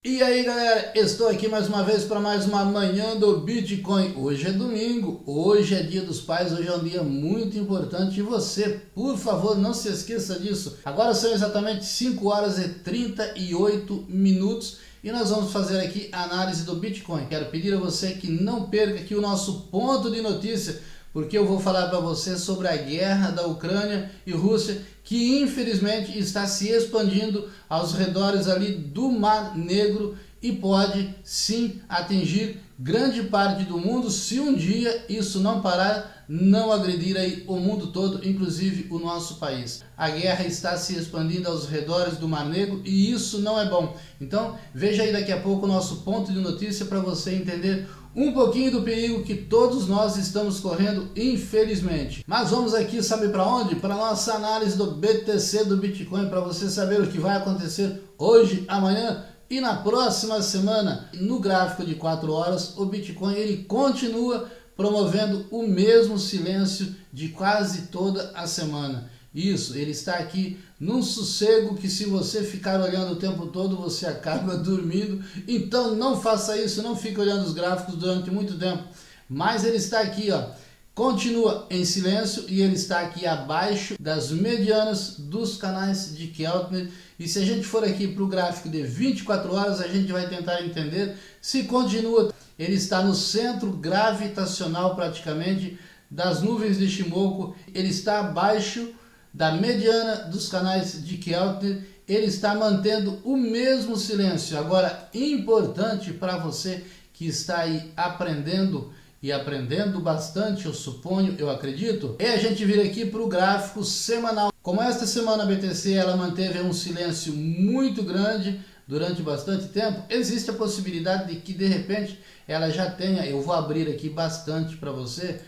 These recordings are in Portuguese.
E aí galera, estou aqui mais uma vez para mais uma manhã do Bitcoin. Hoje é domingo, hoje é dia dos pais, hoje é um dia muito importante e você, por favor, não se esqueça disso. Agora são exatamente 5 horas e 38 minutos e nós vamos fazer aqui a análise do Bitcoin. Quero pedir a você que não perca aqui o nosso ponto de notícia, porque eu vou falar para você sobre a guerra da Ucrânia e Rússia, que infelizmente está se expandindo aos redores ali do Mar Negro e pode sim atingir grande parte do mundo se um dia isso não parar, não agredir aí o mundo todo, inclusive o nosso país. A guerra está se expandindo aos redores do Mar Negro e isso não é bom. Então veja aí daqui a pouco o nosso ponto de notícia para você entender um pouquinho do perigo que todos nós estamos correndo, infelizmente. Mas vamos aqui, sabe para onde? Para a nossa análise do BTC, do Bitcoin, para você saber o que vai acontecer hoje, amanhã e na próxima semana. No gráfico de 4 horas, o Bitcoin ele continua promovendo o mesmo silêncio de quase toda a semana. Isso, ele está aqui num sossego que se você ficar olhando o tempo todo, você acaba dormindo. Então não faça isso, não fique olhando os gráficos durante muito tempo. Mas ele está aqui, ó, continua em silêncio e ele está aqui abaixo das medianas dos canais de Keltner. E se a gente for aqui para o gráfico de 24 horas, a gente vai tentar entender se continua. Ele está no centro gravitacional praticamente das nuvens de Shimoku, ele está abaixo da mediana dos canais de Keltner, ele está mantendo o mesmo silêncio. Agora, importante para você que está aí aprendendo e aprendendo bastante, eu suponho, eu acredito, é a gente vir aqui para o gráfico semanal. Como esta semana a BTC ela manteve um silêncio muito grande durante bastante tempo, existe a possibilidade de que de repente ela já tenha, eu vou abrir aqui bastante para você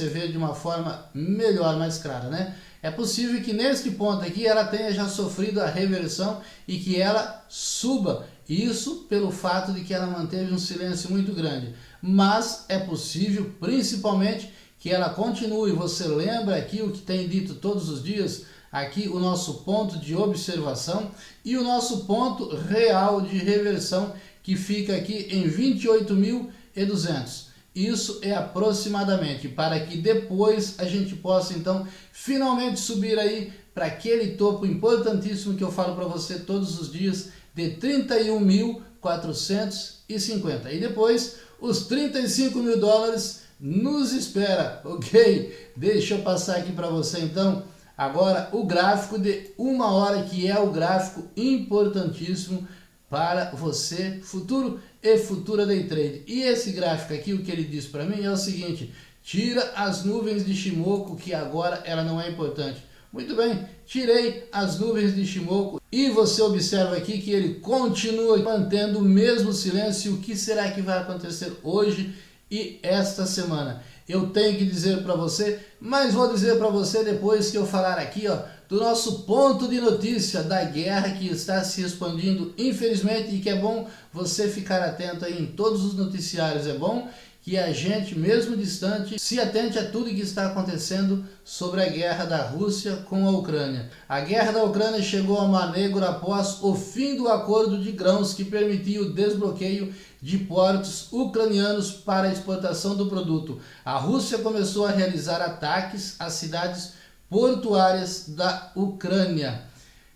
ver de uma forma melhor, mais clara, né? É possível que neste ponto aqui ela tenha já sofrido a reversão e que ela suba. Isso pelo fato de que ela manteve um silêncio muito grande. Mas é possível, principalmente, que ela continue. Você lembra aqui o que tem dito todos os dias? Aqui o nosso ponto de observação e o nosso ponto real de reversão que fica aqui em 28.200. Isso é aproximadamente para que depois a gente possa então finalmente subir aí para aquele topo importantíssimo que eu falo para você todos os dias de 31.450 e depois os 35 mil dólares nos espera, ok? Deixa eu passar aqui para você então agora o gráfico de 1 hora, que é o gráfico importantíssimo para você, futuro e futura day trade. E esse gráfico aqui, o que ele diz para mim é o seguinte: tira as nuvens de Shimoku, que agora ela não é importante. Muito bem, tirei as nuvens de Shimoku e você observa aqui que ele continua mantendo o mesmo silêncio. O que será que vai acontecer hoje e esta semana? Eu tenho que dizer para você, mas vou dizer para você depois que eu falar aqui, ó, do nosso ponto de notícia da guerra que está se expandindo, infelizmente, e que é bom você ficar atento aí em todos os noticiários. É bom que a gente, mesmo distante, se atente a tudo que está acontecendo sobre a guerra da Rússia com a Ucrânia. A guerra da Ucrânia chegou ao Mar Negro após o fim do acordo de grãos que permitia o desbloqueio de portos ucranianos para a exportação do produto. A Rússia começou a realizar ataques às cidades portuárias da Ucrânia.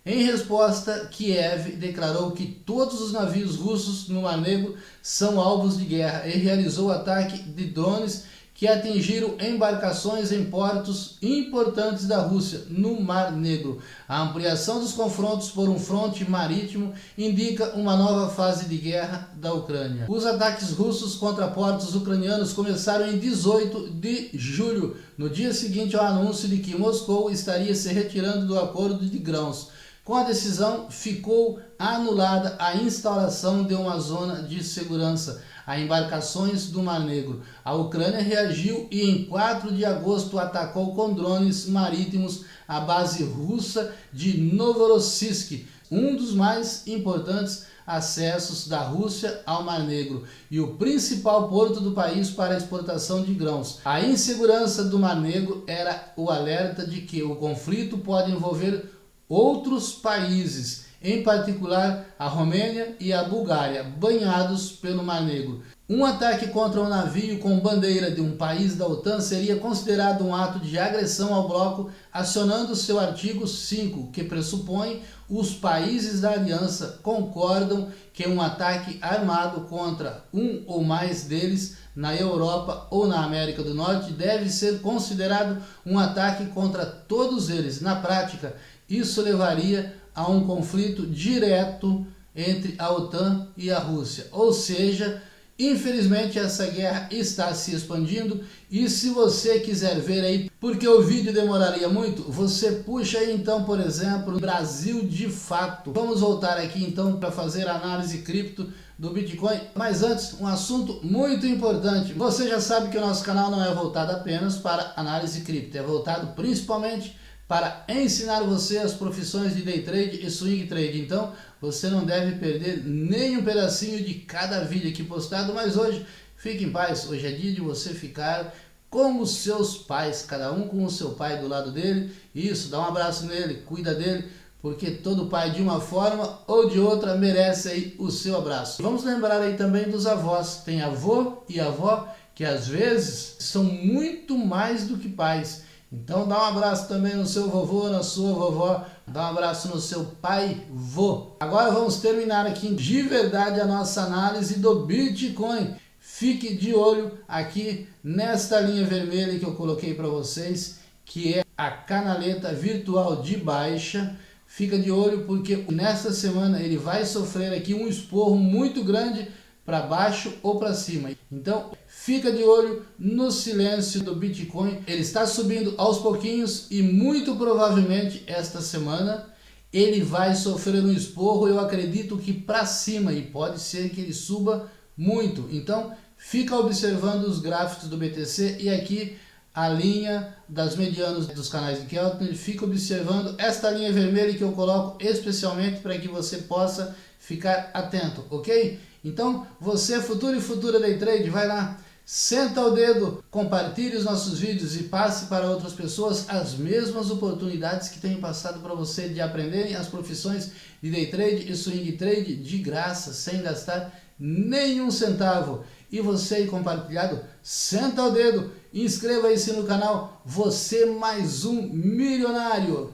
Em resposta, Kiev declarou que todos os navios russos no Mar Negro são alvos de guerra e realizou ataque de drones que atingiram embarcações em portos importantes da Rússia no Mar Negro. A ampliação dos confrontos por um fronte marítimo indica uma nova fase de guerra da Ucrânia. Os ataques russos contra portos ucranianos começaram em 18 de julho, no dia seguinte ao anúncio de que Moscou estaria se retirando do acordo de grãos. Com a decisão, ficou anulada a instalação de uma zona de segurança a embarcações do Mar Negro. A Ucrânia reagiu e em 4 de agosto atacou com drones marítimos a base russa de Novorossiysk, um dos mais importantes acessos da Rússia ao Mar Negro e o principal porto do país para a exportação de grãos. A insegurança do Mar Negro era o alerta de que o conflito pode envolver outros países em particular a Romênia e a Bulgária, banhados pelo Mar Negro. Um ataque contra um navio com bandeira de um país da OTAN seria considerado um ato de agressão ao bloco, acionando seu artigo 5, que pressupõe os países da aliança concordam que um ataque armado contra um ou mais deles na Europa ou na América do Norte deve ser considerado um ataque contra todos eles. Na prática, isso levaria a um conflito direto entre a OTAN e a Rússia, ou seja, infelizmente essa guerra está se expandindo e se você quiser ver aí, porque o vídeo demoraria muito, você puxa aí então, por exemplo, Brasil de fato. Vamos voltar aqui então para fazer a análise cripto do Bitcoin, mas antes um assunto muito importante. Você já sabe que o nosso canal não é voltado apenas para análise cripto, é voltado principalmente para ensinar você as profissões de day trade e swing trade. Então você não deve perder nem um pedacinho de cada vídeo aqui postado, mas hoje fique em paz, hoje é dia de você ficar com os seus pais, cada um com o seu pai do lado dele. Isso, dá um abraço nele, cuida dele, porque todo pai de uma forma ou de outra merece aí o seu abraço. Vamos lembrar aí também dos avós, tem avô e avó que às vezes são muito mais do que pais. Então dá um abraço também no seu vovô, na sua vovó, dá um abraço no seu pai, vô. Agora vamos terminar aqui de verdade a nossa análise do Bitcoin. Fique de olho aqui nesta linha vermelha que eu coloquei para vocês, que é a canaleta virtual de baixa. Fica de olho porque nesta semana ele vai sofrer aqui um esporro muito grande para baixo ou para cima. Então fica de olho no silêncio do Bitcoin. Ele está subindo aos pouquinhos e muito provavelmente esta semana ele vai sofrer um esporro, eu acredito que para cima, e pode ser que ele suba muito. Então fica observando os gráficos do BTC e aqui a linha das medianas dos canais de Keltner. Fica observando esta linha vermelha que eu coloco especialmente para que você possa ficar atento, ok? Então, você futuro e futura day trade, vai lá, senta o dedo, compartilhe os nossos vídeos e passe para outras pessoas as mesmas oportunidades que tenho passado para você de aprenderem as profissões de day trade e swing trade de graça, sem gastar nenhum centavo. E você aí compartilhado, senta o dedo, inscreva-se no canal, você mais um milionário!